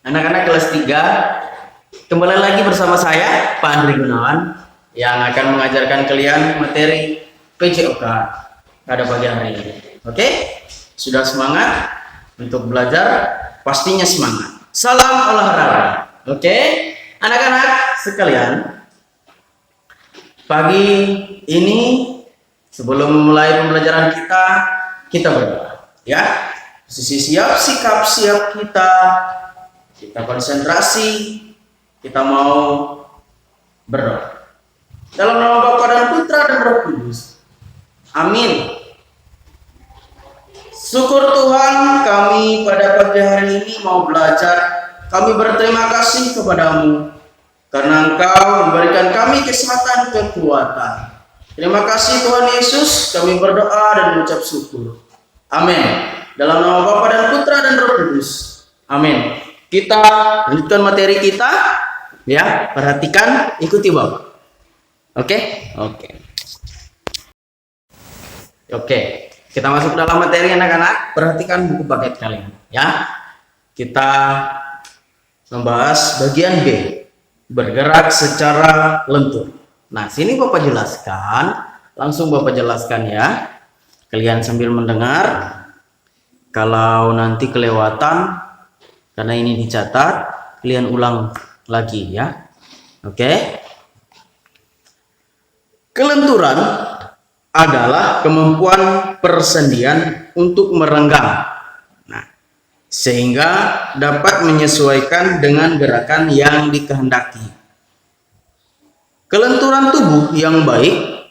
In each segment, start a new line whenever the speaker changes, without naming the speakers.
Anak-anak kelas 3, kembali lagi bersama saya, Pak Andri Gunawan, yang akan mengajarkan kalian materi PJOK pada pagi hari ini. Oke? Sudah semangat untuk belajar? Pastinya semangat. Salam olahraga. Oke? Anak-anak sekalian, pagi ini sebelum memulai pembelajaran kita berdoa. Ya? Posisi siap, sikap siap kita konsentrasi, kita mau berdoa. Dalam nama Bapa dan Putra dan Roh Kudus. Amin. Syukur Tuhan, kami pada pagi hari ini mau belajar. Kami berterima kasih kepadamu karena Engkau memberikan kami kesehatan dan kekuatan. Terima kasih Tuhan Yesus, kami berdoa dan mengucap syukur. Amin. Dalam nama Bapa dan Putra dan Roh Kudus. Amin. Kita lanjutkan materi kita, ya. Perhatikan, ikuti Bapak. Oke? Oke. Kita masuk dalam materi anak-anak. Perhatikan buku paket kalian, ya. Kita membahas bagian B, bergerak secara lentur. Nah, sini Bapak jelaskan, langsung Bapak jelaskan ya. Kalian sambil mendengar. Kalau nanti kelewatan, karena ini dicatat, kalian ulang lagi ya. Oke. Kelenturan adalah kemampuan persendian untuk merenggang. Nah, sehingga dapat menyesuaikan dengan gerakan yang dikehendaki. Kelenturan tubuh yang baik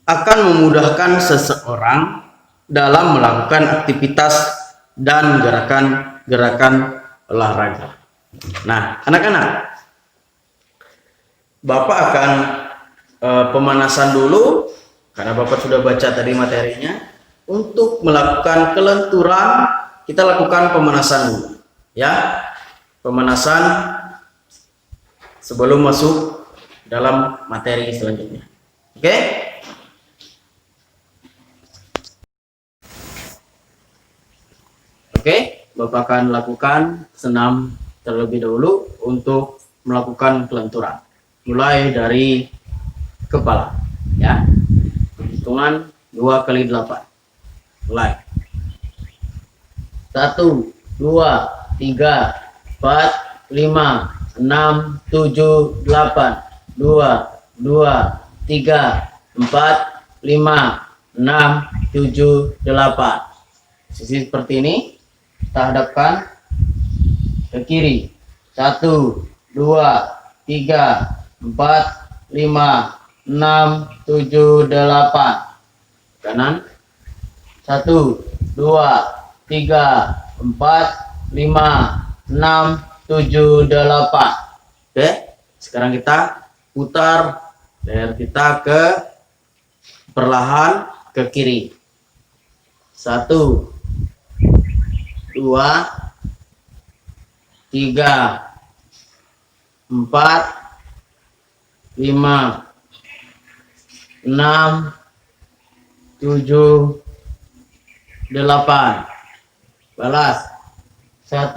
akan memudahkan seseorang dalam melakukan aktivitas dan gerakan-gerakan olahraga. Nah, anak-anak, Bapak akan pemanasan dulu karena Bapak sudah baca tadi materinya. Untuk melakukan kelenturan, kita lakukan pemanasan dulu, ya. Pemanasan sebelum masuk dalam materi selanjutnya. Oke? Oke, Bapak akan lakukan senam terlebih dahulu untuk melakukan kelenturan. Mulai dari kepala, ya. Hitungan 2 kali 8. Mulai. 1, 2, 3, 4, 5, 6, 7, 8. 2, 3, 4, 5, 6, 7, 8. Sisi seperti ini. Kita hadapkan ke kiri. 1, 2, 3, 4, 5, 6, 7, 8. Kanan. 1, 2, 3, 4, 5, 6, 7, 8. Oke. Sekarang kita putar leher kita ke perlahan ke kiri. 1, 2, 3, 4, 5, 6, 7, 8. Balas. 1,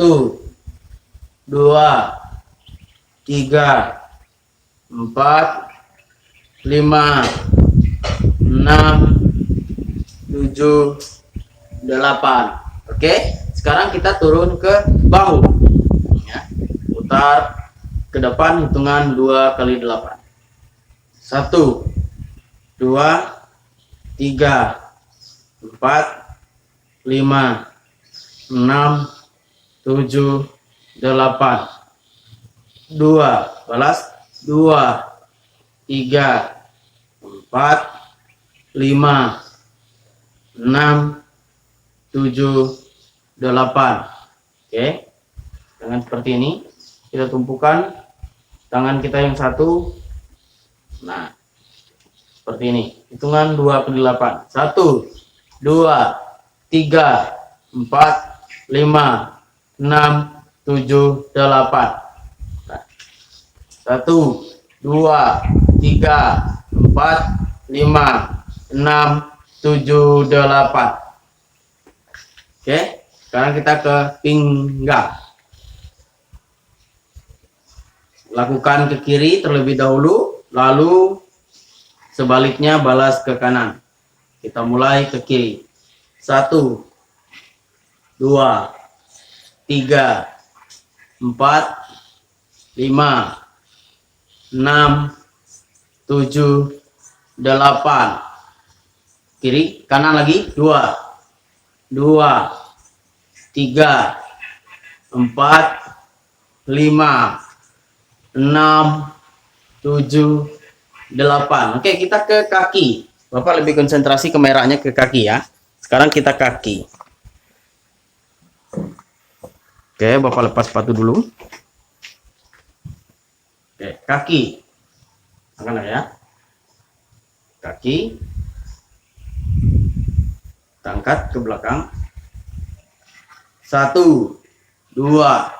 2, 3, 4, 5, 6, 7, 8. Oke. Sekarang kita turun ke bahu, ya. Putar ke depan, hitungan 2 kali 8. 1, 2, 3, 4, 5, 6, 7, 8. 2, balas. 2, 3, 4, 5, 6, 7, 8. Oke. Dengan seperti ini kita tumpukan tangan kita yang satu. Nah, seperti ini. Hitungan 2 kali 8. 1, 2, 3, 4, 5, 6, 7, 8. Nah, 1, 2, 3, 4, 5, 6, 7, 8. Oke. Sekarang kita ke pinggang. lakukan ke kiri terlebih dahulu, lalu sebaliknya balas ke kanan. Kita mulai ke kiri. 1, 2, 3, 4, 5, 6, 7, 8. Kiri, kanan lagi. 2, 3, 4, 5, 6, 7, 8. Oke, kita ke kaki. Bapak lebih konsentrasi ke merahnya, ke kaki ya. Sekarang kita kaki. Oke, Bapak lepas sepatu dulu. Oke, kaki. Angkat ya. Kaki. Angkat ke belakang. 1, 2,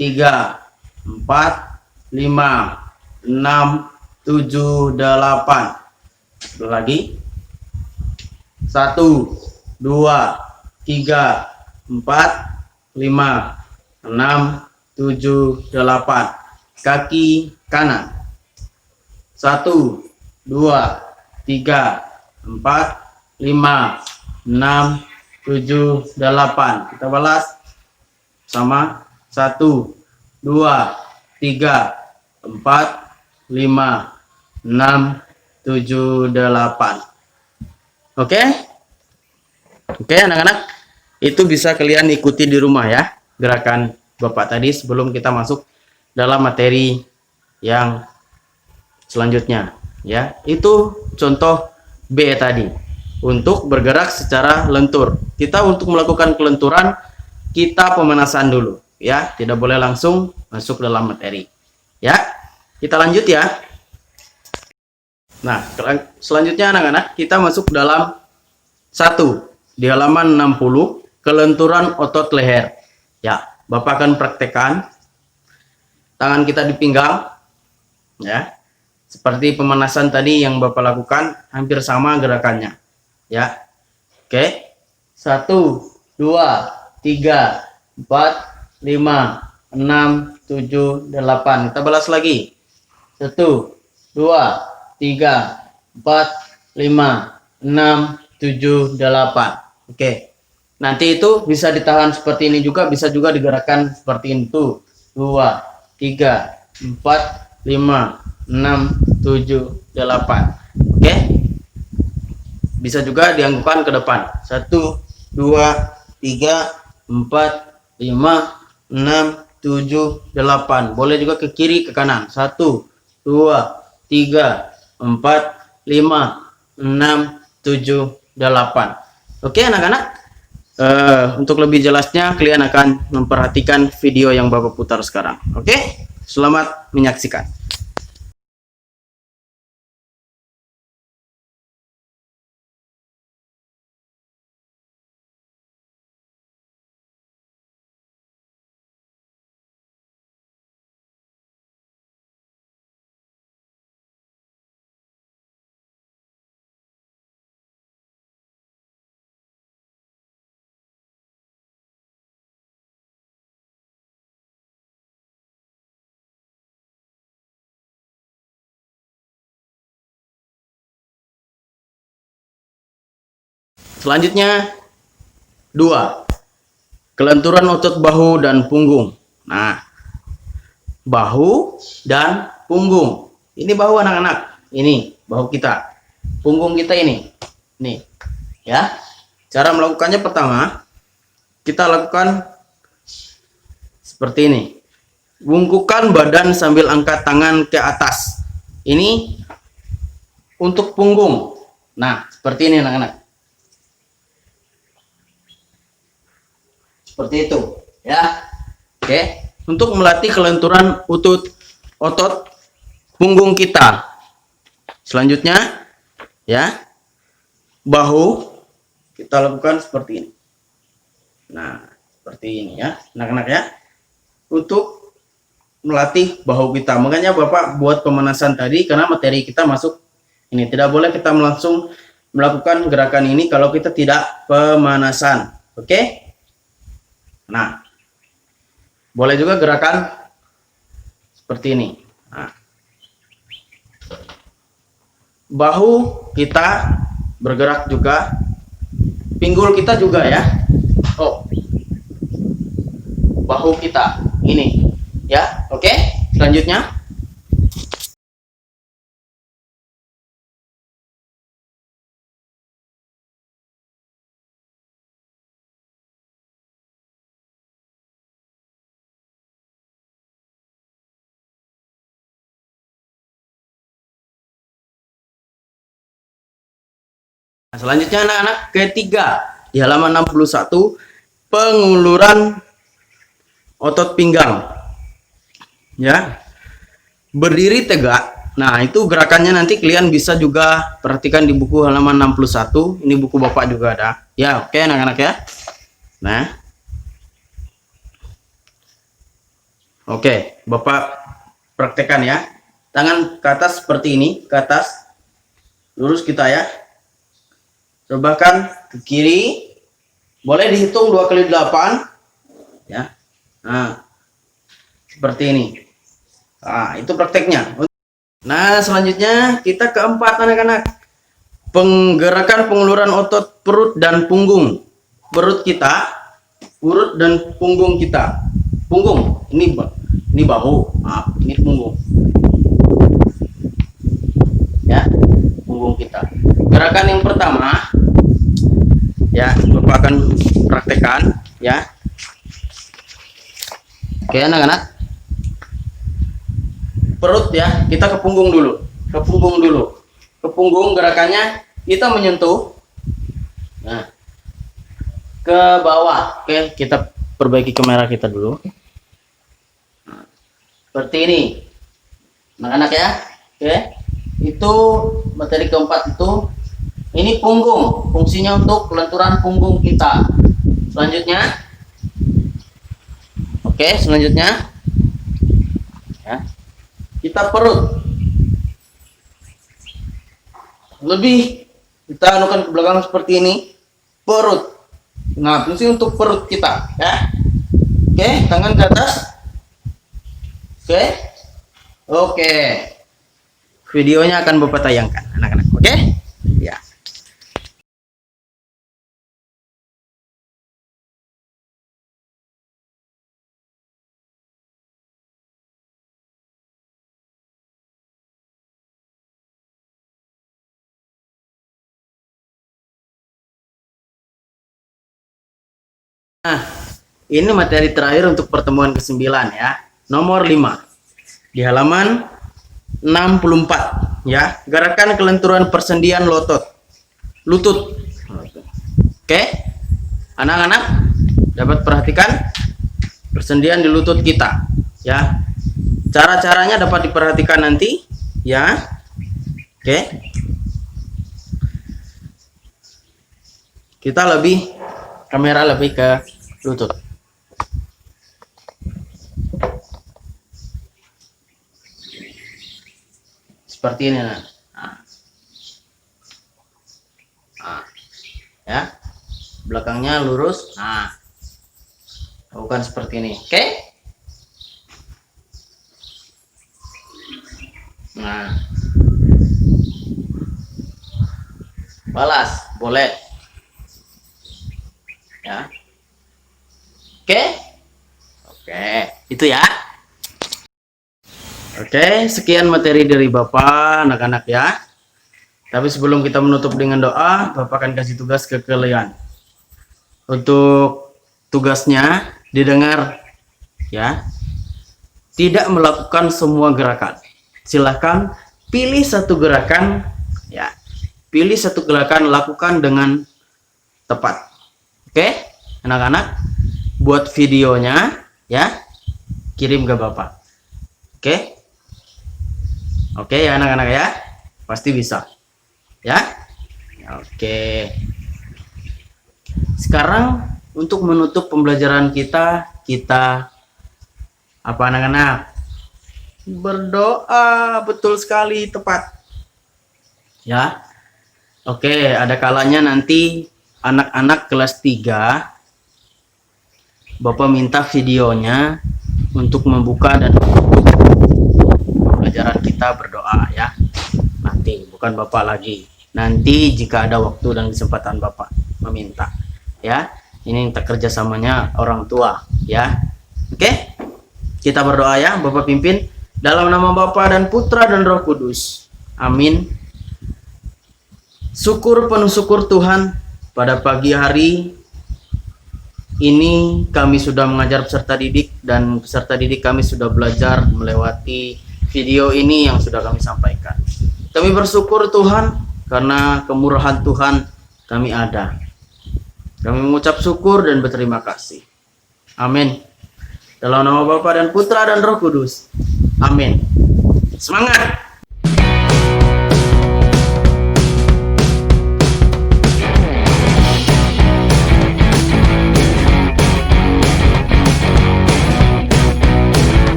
3, 4, 5, 6, 7, 8. Lagi. 1, 2, 3, 4, 5, 6, 7, 8. Kaki kanan. 1, 2, 3, 4, 5, 6, 7, 8. Kita balas sama. 1, 2, 3, 4, 5, 6, 7, 8. Oke? Oke anak-anak, itu bisa kalian ikuti di rumah ya, gerakan Bapak tadi sebelum kita masuk dalam materi yang selanjutnya ya. Itu contoh B tadi, untuk bergerak secara lentur. Kita untuk melakukan kelenturan, kita pemanasan dulu ya, tidak boleh langsung masuk dalam materi ya. Kita lanjut ya. Nah, selanjutnya anak-anak, kita masuk dalam 1 di halaman 60, kelenturan otot leher ya. Bapak akan praktekkan tangan kita di pinggang ya, seperti pemanasan tadi yang Bapak lakukan, hampir sama gerakannya ya. Oke, 1, 2, 3, 4, 5, 6, 7, 8. Kita balas lagi. 1, 2, 3, 4, 5, 6, 7, 8. Oke. Nanti itu bisa ditahan seperti ini juga, bisa juga digerakkan seperti itu. 2, 3, 4, 5, 6, 7, 8. Oke. Bisa juga dianggukkan ke depan. 1, 2, 3, 4, 5, 6, 7, 8. Boleh juga ke kiri, ke kanan. 1, 2, 3, 4, 5, 6, 7, 8. Oke anak-anak. Untuk lebih jelasnya kalian akan memperhatikan video yang Bapak putar sekarang. Oke, selamat menyaksikan. Selanjutnya 2, kelenturan otot bahu dan punggung. Nah, bahu dan punggung. Ini bahu anak-anak. Ini bahu kita. Punggung kita ini. Nih. Ya. Cara melakukannya pertama, kita lakukan seperti ini. Bungkukkan badan sambil angkat tangan ke atas. Ini untuk punggung. Nah, seperti ini anak-anak. Seperti itu ya. Oke, untuk melatih kelenturan otot punggung kita. Selanjutnya ya, bahu kita lakukan seperti ini. Nah, seperti ini ya anak-anak ya, untuk melatih bahu kita. Makanya Bapak buat pemanasan tadi, karena materi kita masuk ini. Tidak boleh kita langsung melakukan gerakan ini kalau kita tidak pemanasan. Oke. Nah, boleh juga gerakan seperti ini. Nah, bahu kita bergerak juga, pinggul kita juga ya. Oh, bahu kita ini ya. Oke, selanjutnya anak-anak ketiga di halaman 61, penguluran otot pinggang ya, berdiri tegak. Nah, itu gerakannya nanti kalian bisa juga perhatikan di buku halaman 61. Ini buku Bapak juga ada ya. Oke anak-anak ya. Nah, oke, Bapak praktekkan ya. Tangan ke atas seperti ini, ke atas, lurus kita ya. Cobakan ke kiri, boleh dihitung 2 kali 8 ya. Nah, seperti ini. Nah, itu prakteknya. Nah, selanjutnya kita keempat anak-anak, penggerakan penguluran otot perut dan punggung. Perut kita, perut dan punggung kita. Punggung ini bahu, maaf, ini punggung ya, punggung kita. Gerakan yang pertama ya, Bapak akan praktekkan ya. Oke anak-anak, perut ya, kita ke punggung dulu, ke punggung gerakannya kita menyentuh, nah, ke bawah. Oke, kita perbaiki kamera kita dulu. Nah, seperti ini anak-anak ya. Oke, itu materi keempat itu. Ini punggung, fungsinya untuk kelenturan punggung kita. Selanjutnya, oke, selanjutnya ya, kita perut. Lebih kita anukan ke belakang seperti ini, perut. Nah, fungsi untuk perut kita ya. Oke, tangan ke atas. Oke, oke. Videonya akan Bapak tayangkan anak-anak. Oke ya. Nah, ini materi terakhir untuk pertemuan ke-9 ya. Nomor 5. Di halaman 64 ya. Gerakan kelenturan persendian lutut. Oke. Anak-anak dapat perhatikan persendian di lutut kita ya. Cara-caranya dapat diperhatikan nanti ya. Oke. Kita kamera lebih ke lutut. Seperti ini nah. Ya, belakangnya lurus. Nah, bukan seperti ini. Oke. Nah, balas boleh ya. Oke, itu ya. Oke, sekian materi dari Bapak anak-anak ya. Tapi sebelum kita menutup dengan doa, Bapak akan kasih tugas ke kalian. Untuk tugasnya didengar ya. Tidak melakukan semua gerakan. Silahkan pilih satu gerakan ya. Pilih satu gerakan, lakukan dengan tepat. Oke, anak-anak, buat videonya ya, kirim ke Bapak. Oke ya anak-anak ya, pasti bisa ya. Oke, sekarang untuk menutup pembelajaran kita apa anak-anak? Berdoa. Betul sekali, tepat ya. Oke, ada kalanya nanti anak-anak kelas 3 Bapak minta videonya untuk membuka dan menutup pelajaran kita berdoa ya. Nanti bukan Bapak lagi. Nanti jika ada waktu dan kesempatan Bapak meminta ya. Ini kerjasamanya orang tua ya. Oke? Kita berdoa ya, Bapak pimpin dalam nama Bapa dan Putra dan Roh Kudus. Amin. Syukur penuh syukur Tuhan, pada pagi hari ini kami sudah mengajar peserta didik dan peserta didik kami sudah belajar melewati video ini yang sudah kami sampaikan. Kami bersyukur Tuhan karena kemurahan Tuhan kami ada. Kami mengucap syukur dan berterima kasih. Amin. Dalam nama Bapa dan Putra dan Roh Kudus. Amin. Semangat!